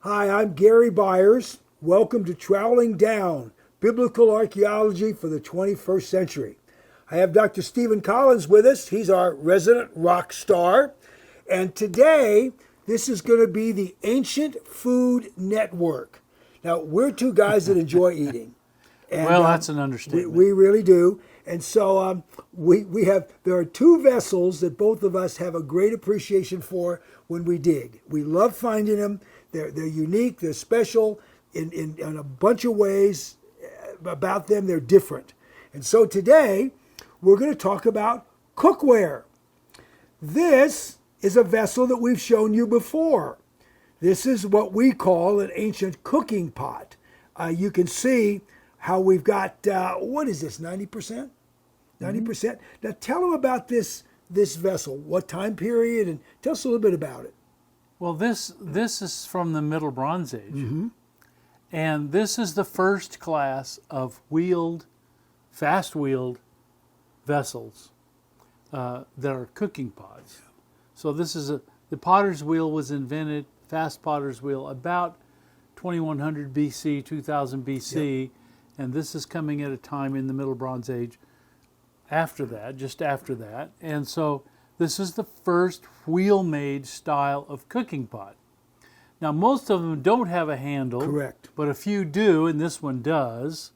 Hi, I'm Gary Byers. Welcome to Troweling Down, Biblical Archaeology for the 21st Century. I have Dr. Stephen Collins with us. He's our resident rock star. And today, this is going to be the Ancient Food Network. Now, we're two guys that enjoy eating. And, well, that's an understatement. We really do. And so there are two vessels that both of us have a great appreciation for when we dig. We love finding them. They're unique, they're special in a bunch of ways about them. They're different. And so today, we're going to talk about cookware. This is a vessel that we've shown you before. This is what we call an ancient cooking pot. You can see how we've got, what is this, 90%? 90%? Now tell them about this vessel, what time period, and tell us a little bit about it. Well, this is from the Middle Bronze Age, and this is the first class of fast-wheeled vessels that are cooking pots. So this is the potter's wheel was invented, fast potter's wheel, about 2100 BC, 2000 BC, and this is coming at a time in the Middle Bronze Age just after that, and so this is the first wheel-made style of cooking pot. Now, most of them don't have a handle. Correct. But a few do, and this one does.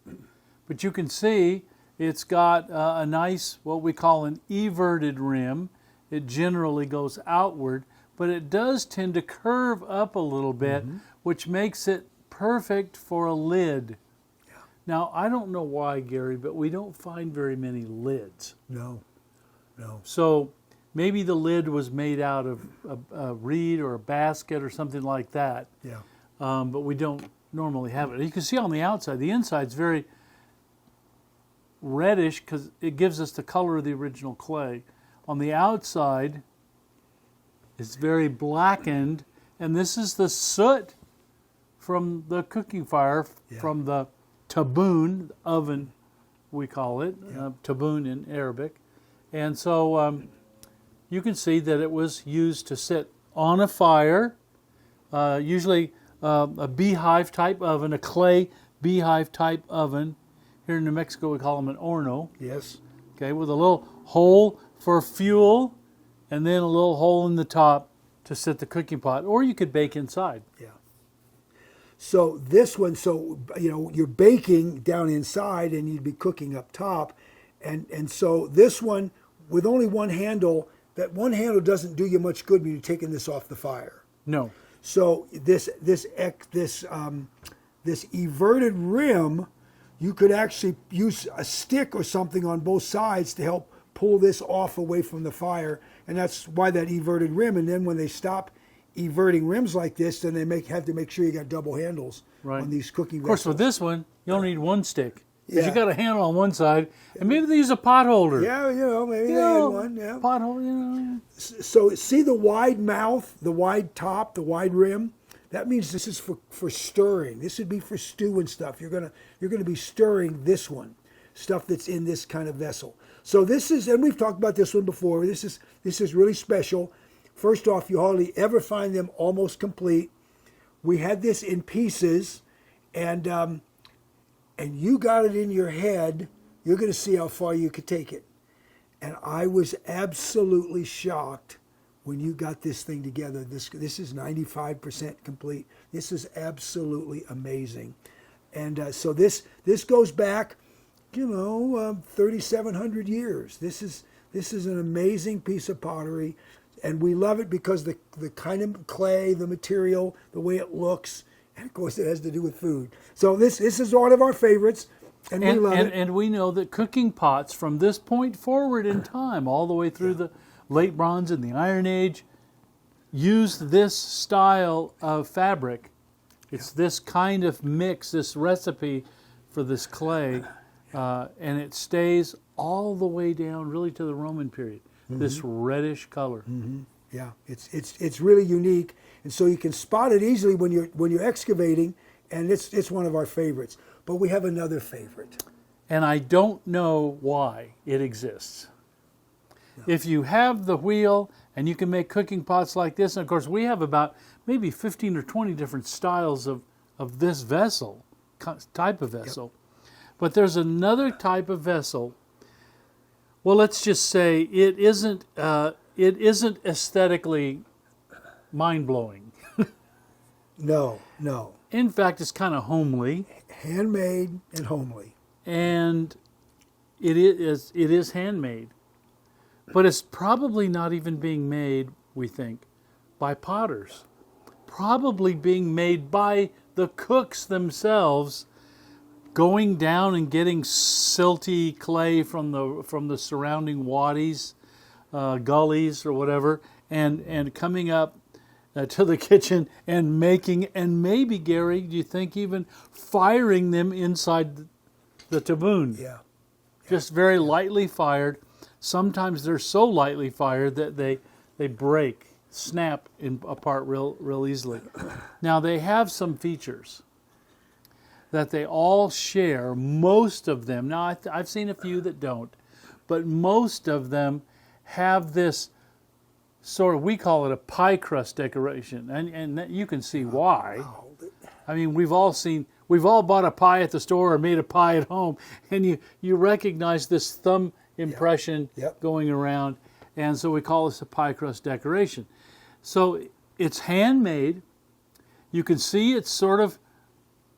But you can see it's got a nice, what we call an everted rim. It generally goes outward, but it does tend to curve up a little bit, which makes it perfect for a lid. Yeah. Now, I don't know why, Gary, but we don't find very many lids. No. So maybe the lid was made out of a reed or a basket or something like that. Yeah. But we don't normally have it. You can see on the outside, the inside's very reddish because it gives us the color of the original clay. On the outside, it's very blackened, and this is the soot from the cooking fire, from the taboon oven, we call it, taboon in Arabic. And so you can see that it was used to sit on a fire, usually a beehive type oven, a clay beehive type oven. Here in New Mexico we call them an horno. Yes. Okay, with a little hole for fuel and then a little hole in the top to sit the cooking pot, or you could bake inside. Yeah. So this one, you're baking down inside and you'd be cooking up top. And so this one, with only one handle, that one handle doesn't do you much good when you're taking this off the fire. No. So this everted rim, you could actually use a stick or something on both sides to help pull this off away from the fire, and that's why that everted rim. And then when they stop everting rims like this, then they have to make sure you got double handles on these cooking vessels. Of course, with this one, you only need one stick. Because you got a handle on one side, and maybe they use a pot holder. Yeah, maybe they had one. Yeah, pot holder. So see the wide mouth, the wide top, the wide rim. That means this is for stirring. This would be for stew and stuff. You're gonna be stirring this one, stuff that's in this kind of vessel. So this is, and we've talked about this one before. This is really special. First off, you hardly ever find them almost complete. We had this in pieces, and you got it in your head. You're going to see how far you could take it. And I was absolutely shocked when you got this thing together. This is 95% complete. This is absolutely amazing. And so this goes back, 3,700 years. This is an amazing piece of pottery, and we love it because the kind of clay, the material, the way it looks, and of course it has to do with food. So this is one of our favorites, and we love it. And we know that cooking pots from this point forward in time, all the way through the Late Bronze and the Iron Age, used this style of fabric. It's this kind of mix, this recipe for this clay, and it stays all the way down really to the Roman period, this reddish color. Yeah, it's really unique, and so you can spot it easily when you're excavating, and it's one of our favorites. But we have another favorite. And I don't know why it exists. If you have the wheel and you can make cooking pots like this, and of course we have about maybe 15 or 20 different styles of this vessel, type of vessel. But there's another type of vessel. Well, let's just say it isn't aesthetically mind-blowing. No, no. In fact, it's kind of homely. Handmade and homely. And it is handmade. But it's probably not even being made, we think, by potters. Probably being made by the cooks themselves, going down and getting silty clay from the surrounding wadis, gullies or whatever, and coming up to the kitchen and making, and maybe, Gary, do you think even firing them inside the taboon? Yeah. Just very lightly fired. Sometimes they're so lightly fired that they break, snap apart real easily. Now, they have some features that they all share, most of them. Now, I've seen a few that don't, but most of them have this sort of, we call it a pie crust decoration, and you can see why. I mean, we've all bought a pie at the store or made a pie at home, and you recognize this thumb impression going around, and so we call this a pie crust decoration. So it's handmade. You can see it's sort of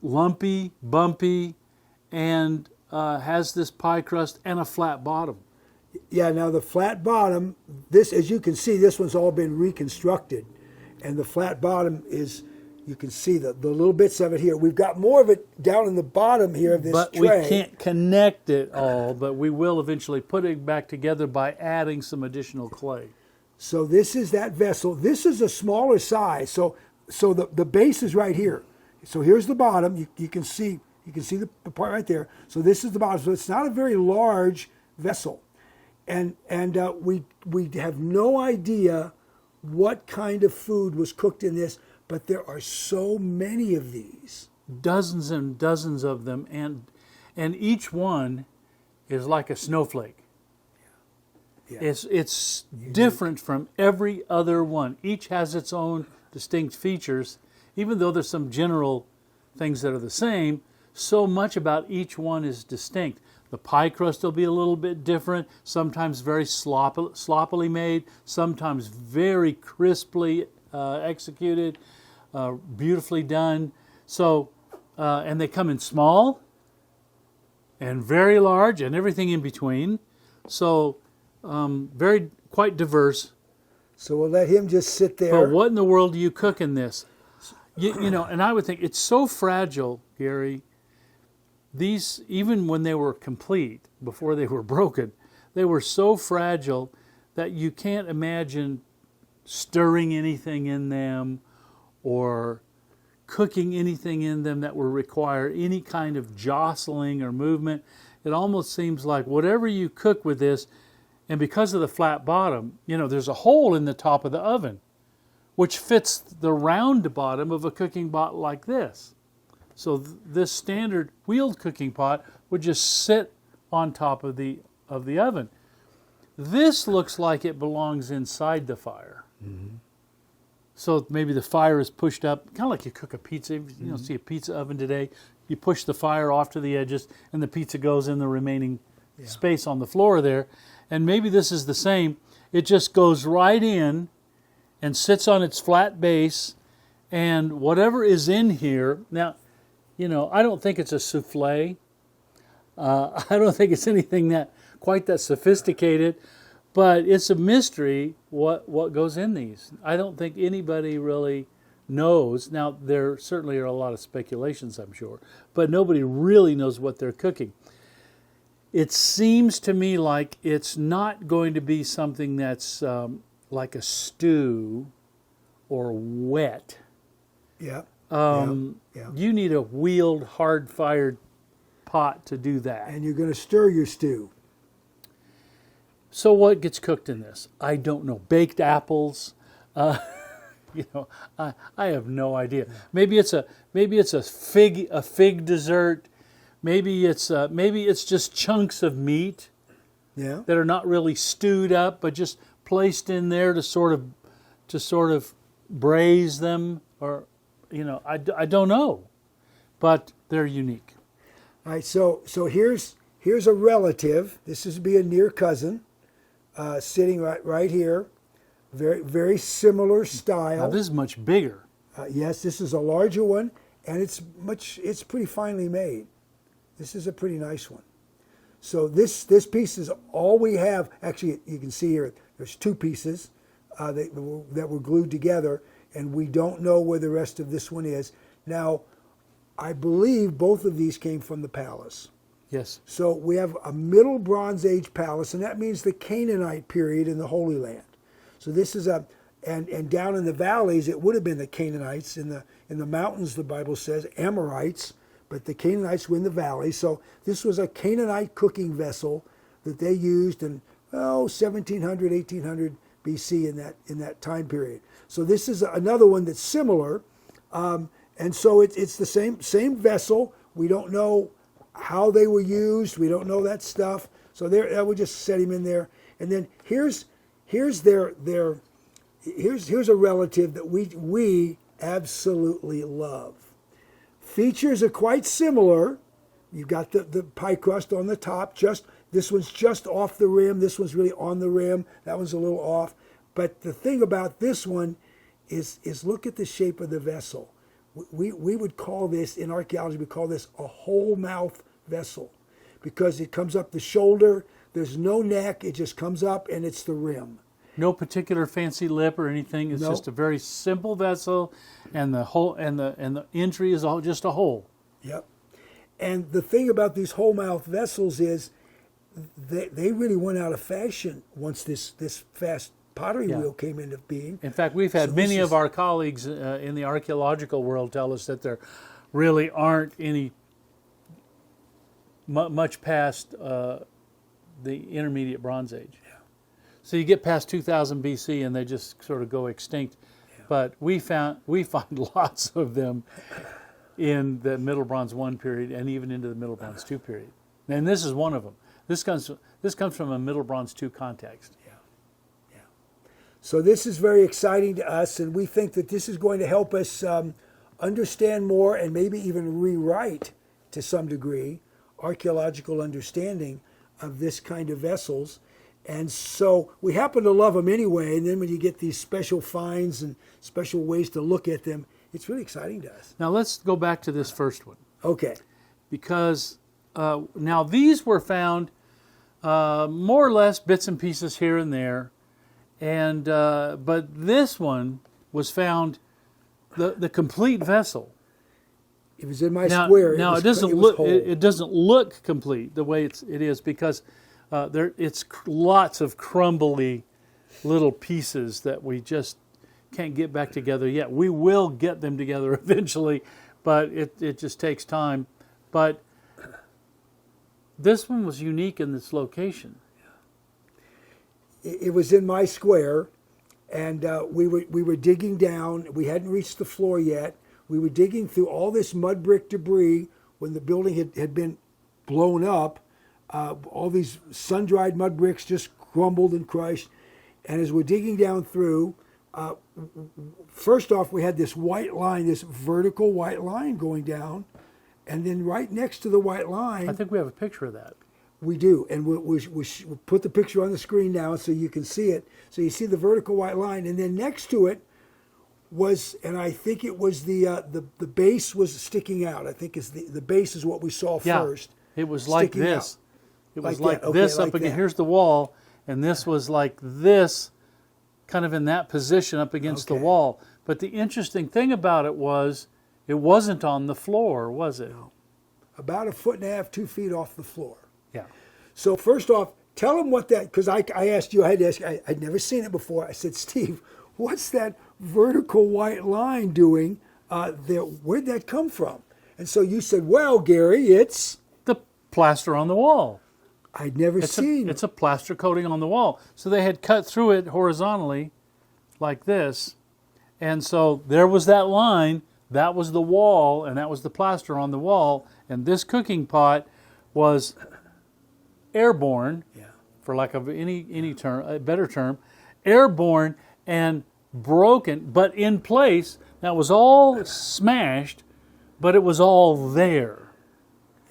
lumpy, bumpy, and has this pie crust and a flat bottom. Yeah, now the flat bottom, this, as you can see, this one's all been reconstructed. And the flat bottom is, you can see the little bits of it here. We've got more of it down in the bottom here of this tray. But we can't connect it all, but we will eventually put it back together by adding some additional clay. So this is that vessel. This is a smaller size. So the base is right here. So here's the bottom. You can see the part right there. So this is the bottom. So it's not a very large vessel. And we have no idea what kind of food was cooked in this, but there are so many of these. Dozens and dozens of them, and each one is like a snowflake. Yeah. It's different from every other one. Each has its own distinct features. Even though there's some general things that are the same, so much about each one is distinct. The pie crust will be a little bit different, sometimes very sloppily made, sometimes very crisply executed, beautifully done. So, and they come in small and very large and everything in between. So, quite diverse. So we'll let him just sit there. But what in the world do you cook in this? You know, and I would think it's so fragile, Gary. These, even when they were complete, before they were broken, they were so fragile that you can't imagine stirring anything in them or cooking anything in them that will require any kind of jostling or movement. It almost seems like whatever you cook with this, and because of the flat bottom, you know, there's a hole in the top of the oven, which fits the round bottom of a cooking pot like this. So this standard wheeled cooking pot would just sit on top of the oven. This looks like it belongs inside the fire. Mm-hmm. So maybe the fire is pushed up, kind of like you cook a pizza. You know, see a pizza oven today. You push the fire off to the edges, and the pizza goes in the remaining space on the floor there. And maybe this is the same. It just goes right in and sits on its flat base, and whatever is in here now. You know, I don't think it's a souffle. I don't think it's anything quite that sophisticated, but it's a mystery what goes in these. I don't think anybody really knows. Now, there certainly are a lot of speculations, I'm sure, but nobody really knows what they're cooking. It seems to me like it's not going to be something that's like a stew or wet. Yeah. You need a wheeled, hard-fired pot to do that. And you're going to stir your stew. So what gets cooked in this? I don't know. Baked apples. You know, I have no idea. Maybe it's a fig dessert. Maybe it's just chunks of meat Yeah. that are not really stewed up, but just placed in there to sort of braise them, or I don't know, but they're unique. All right, so here's a relative. This is be a near cousin, sitting right here. Very very similar style. Now this is much bigger. Yes, this is a larger one, and it's pretty finely made. This is a pretty nice one. So this piece is all we have. Actually, you can see here there's two pieces that were glued together, and we don't know where the rest of this one is. Now, I believe both of these came from the palace. Yes. So we have a Middle Bronze Age palace, and that means the Canaanite period in the Holy Land. So this is and down in the valleys, it would have been the Canaanites. In the mountains, the Bible says Amorites, but the Canaanites were in the valley. So this was a Canaanite cooking vessel that they used in 1700, 1800 BC in that time period. So this is another one that's similar, and so it's the same vessel. We don't know how they were used. We don't know that stuff. So that would just set him in there. And then here's a relative that we absolutely love. Features are quite similar. You've got the pie crust on the top. This one's just off the rim. This one's really on the rim. That one's a little off. But the thing about this one is look at the shape of the vessel. We would call this, in archaeology, we call this a whole mouth vessel, because it comes up the shoulder. There's no neck. It just comes up, and it's the rim. No particular fancy lip or anything. It's just a very simple vessel, and the hole and the entry is all just a hole. Yep. And the thing about these whole mouth vessels is they really went out of fashion once this fast pottery wheel came into being. In fact, we've had many of our colleagues in the archaeological world tell us that there really aren't any much past the intermediate Bronze Age. Yeah. So you get past 2000 BC and they just sort of go extinct. Yeah. But we find lots of them in the Middle Bronze 1 period and even into the Middle Bronze 2 period. And this is one of them. This comes from a Middle Bronze 2 context. Yeah. Yeah. So this is very exciting to us, and we think that this is going to help us understand more and maybe even rewrite, to some degree, archaeological understanding of this kind of vessels. And so we happen to love them anyway, and then when you get these special finds and special ways to look at them, it's really exciting to us. Now let's go back to this first one. Okay. Because now these were found more or less bits and pieces here and there, and but this one was found the complete vessel. It was in my square. Now it doesn't look it doesn't look complete the way it is, because it's lots of crumbly little pieces that we just can't get back together yet. We will get them together eventually, but it just takes time. But this one was unique in this location. It was in my square, and we were digging down. We hadn't reached the floor yet. We were digging through all this mud brick debris when the building had been blown up. All these sun-dried mud bricks just crumbled and crushed. And as we're digging down through, first off, we had this white line, this vertical white line going down. And then right next to the white line... I think we have a picture of that. We do. And we'll put the picture on the screen now so you can see it. So you see the vertical white line. And then next to it was, and I think it was the base was sticking out. I think it's the base is what we saw first. It was like this. Out. It was like this up against, here's the wall, and this was like this, kind of in that position up against the wall. But the interesting thing about it was, it wasn't on the floor, was it? No. About 1.5 feet, 2 feet off the floor. Yeah. So first off, tell them what that, because I asked you, I had to ask, I'd never seen it before. I said, Steve, what's that vertical white line doing there? Where'd that come from? And so you said, well, Gary, it's... the plaster on the wall. I'd never seen... It's a plaster coating on the wall. So they had cut through it horizontally like this. And so there was that line. That was the wall, and that was the plaster on the wall. And this cooking pot was airborne for lack of any term, a better term, airborne and broken, but in place. Now it was all smashed, but it was all there.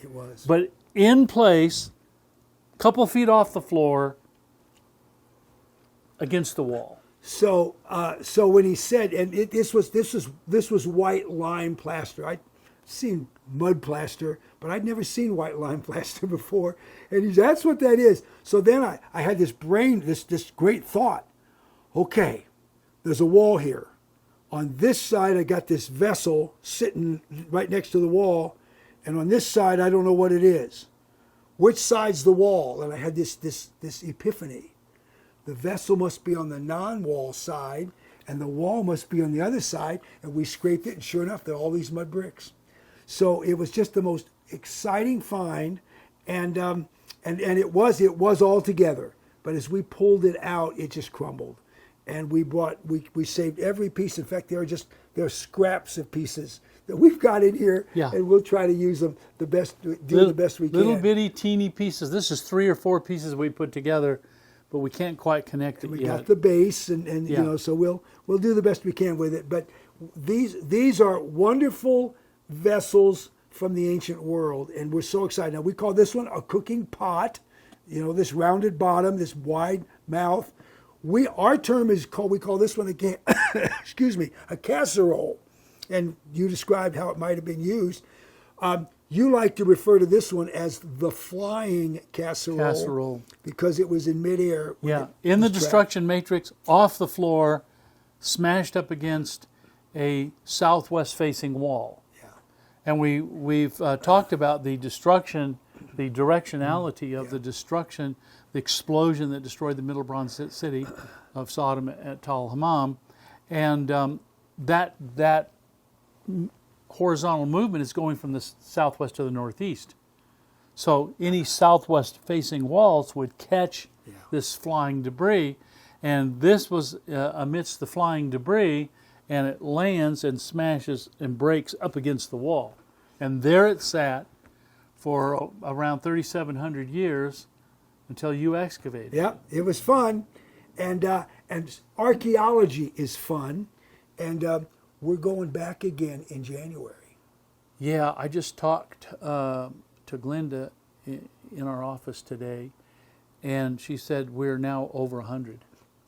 It was. But in place, a couple feet off the floor, against the wall. So when he said, and this was white lime plaster. I'd seen mud plaster, but I'd never seen white lime plaster before. And that's what that is. So then I had this great thought. Okay, there's a wall here. On this side, I got this vessel sitting right next to the wall, and on this side, I don't know what it is. Which side's the wall? And I had this epiphany. The vessel must be on the non-wall side, and the wall must be on the other side. And we scraped it, and sure enough, there are all these mud bricks. So it was just the most exciting find, and it was all together. But as we pulled it out, it just crumbled, and we saved every piece. In fact, there are scraps of pieces that we've got in here, Yeah. and we'll try to use them the best we can. Little bitty, teeny pieces. This is 3 or 4 pieces we put together, but we can't quite connect it We yet. got the base, and Yeah. so we'll do the best we can with it. But these are wonderful vessels from the ancient world, and we're so excited. Now we call this one a cooking pot. This rounded bottom, this wide mouth. Our term is called. We call this one excuse me, a casserole. And you described how it might have been used. You like to refer to this one as the flying casserole. Because it was in midair. Yeah, in the destruction matrix, off the floor, smashed up against a southwest-facing wall. Yeah. And we've talked about the destruction, the directionality of the destruction, the explosion that destroyed the Middle Bronze City of Sodom at el-Hammam, and that horizontal movement is going from the southwest to the northeast. So any southwest-facing walls would catch this flying debris, and this was amidst the flying debris, and it lands and smashes and breaks up against the wall. And there it sat for around 3,700 years until you excavated. Yeah, it was fun, and archaeology is fun, and we're going back again in January. Yeah, I just talked to Glenda in our office today, and she said we're now over 100.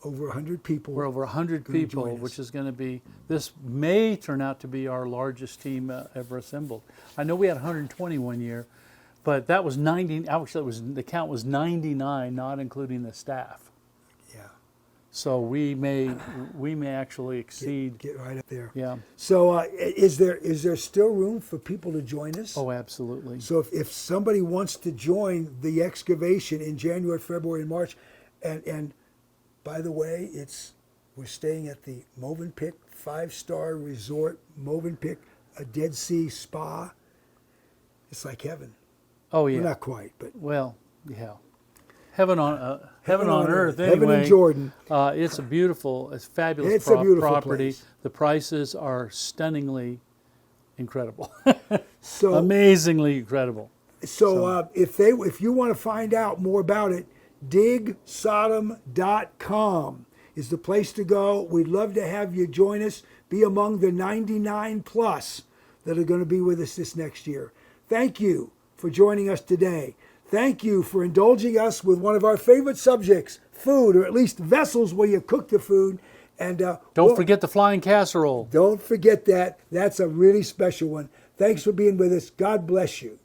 Over 100 people. We're over 100 people, which is going to be, this may turn out to be our largest team ever assembled. I know we had 120 one year, but that was 90, actually the count was 99, not including the staff. Yeah. So we may actually exceed. Get right up there. Yeah. So is there still room for people to join us? Oh, absolutely. So if somebody wants to join the excavation in January, February, and March, and by the way, we're staying at the Movenpick 5-star resort, Movenpick, a Dead Sea spa. It's like heaven. Oh yeah. Well, not quite, but well, yeah. Heaven on earth. Anyway, heaven in Jordan. It's a fabulous It's a beautiful property. place. The prices are stunningly incredible, So amazingly incredible. So if you want to find out more about it, digsodom.com is the place to go. We'd love to have you join us. Be among the 99 plus that are going to be with us this next year. Thank you for joining us today. Thank you for indulging us with one of our favorite subjects, food, or at least vessels where you cook the food. And Don't forget the Flying Casserole. Don't forget that. That's a really special one. Thanks for being with us. God bless you.